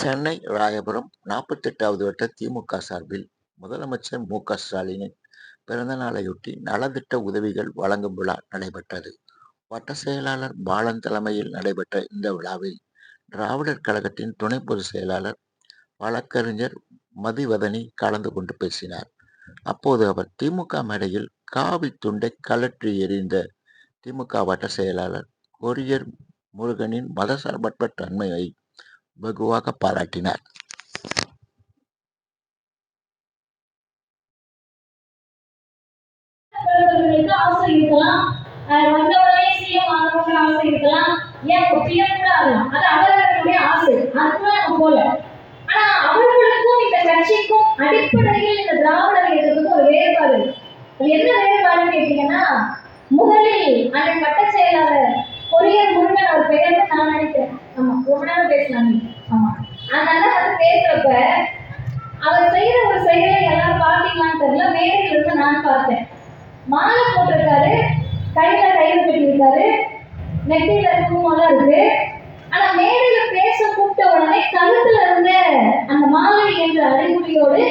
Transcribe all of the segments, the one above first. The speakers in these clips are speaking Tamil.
சென்னை ராயபுரம் 48வது வட்ட திமுக சார்பில் முதலமைச்சர் மு.க.ஸ்டாலினின் பிறந்த நாளையொட்டி நலத்திட்ட உதவிகள் வழங்கும் விழா நடைபெற்றது. வட்ட செயலாளர் பாலன் தலைமையில் நடைபெற்ற இந்த விழாவில் திராவிடர் கழகத்தின் துணை பொதுச் செயலாளர் வழக்கறிஞர் மதிவதனி கலந்து கொண்டு பேசினார். அப்போது அவர் திமுக மேடையில் காவி துண்டை கழற்றி எறிந்த திமுக வட்ட செயலாளர் கொரியர் முருகனின் மதசார்பற்ற தன்மையை வெகுவாக பாராட்டினார். ஆசை இருக்கலாம், வந்தவர்களே சிஎம் ஆகணும்னு ஆசை இருக்கலாம், ஏன் பிஎம் கூட ஆகலாம். அது அவர்களுடைய ஆசை, அதுக்குள்ள நம்ம போல. ஆனா அவர்களுக்கும் இந்த கட்சிக்கும் அடிப்படையில் இந்த திராவிடர் இயக்கத்துக்கும் ஒரு வேறுபாடு. அது என்ன வேறுபாடுன்னு கேட்டீங்கன்னா, முதலில் அந்த வட்ட செயலாளர் கொரியர் முருகன் அவர் பெயர்னு நான் நினைக்கிறேன். ஆமா, ரொம்ப நேரம் பேசலாம். ஆமா, அதனால வந்து பேசுறப்ப அவர் செய்யற ஒரு செயலை எல்லாரும் பார்த்தீங்களான்னு தெரியல, மேடையில் இருந்து நான் பார்த்தேன். மாலை போட்டிருக்காரு, கையில கயிறு கட்டியிருக்காரு, நெத்தியில குங்குமம்லாம் இருக்கு. ஆனா மேடையில பேச கூப்பிட்ட உடனே கழுத்துல இருந்த அந்த மாலை என்ற அறிகுறியோடு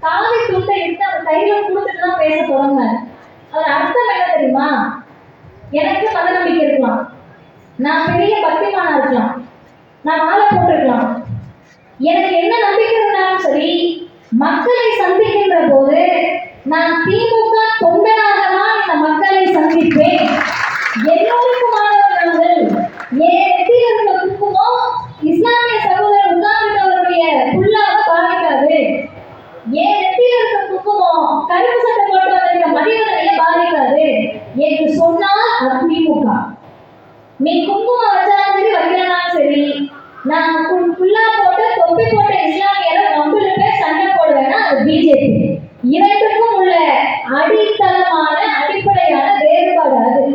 காவி துண்டை எடுத்து அந்த கையில கொடுத்துட்டு தான் பேச தொடங்கினார். அதன் அர்த்தம் என்ன தெரியுமா? எனக்கு மத நம்பிக்கை இருக்கலாம், நான் பெரிய பக்திமானா இருக்கலாம், நான் மாலை போட்டிருக்கலாம், எனக்கு என்ன நம்பிக்கை இருந்தாலும் சரி, மக்களை சந்திக்கின்ற போது நான் திமுக தொண்டனாக தான் இந்த மக்களை சந்திப்பேன். எல்லோருக்குமானவர்கள் என் நெத்தியில் இருந்த குங்குமம் இஸ்லாமிய சகோதரர் உட்கார்ந்தவருடைய புல்லாக பாதிக்காது. என் நெத்தியில் இருந்த குங்குமம் கருப்பு சட்டை போட்டு வந்திருக்க மதிவதனையை பாதிக்காது என்று சொன்னால் அது திமுக. நீ குங்குமம் வச்சாலும் சரி, வைக்கலனாலும் சரி, நான் புல்லா போட்டு தொப்பி போட்ட இஸ்லாமியரை மம்பிள் பேர் சண்டை போடுவேன்னா அது பிஜேபி. இரண்டுக்கும் உள்ள அடித்தளமான அடிப்படையான வேறுபாடு அது.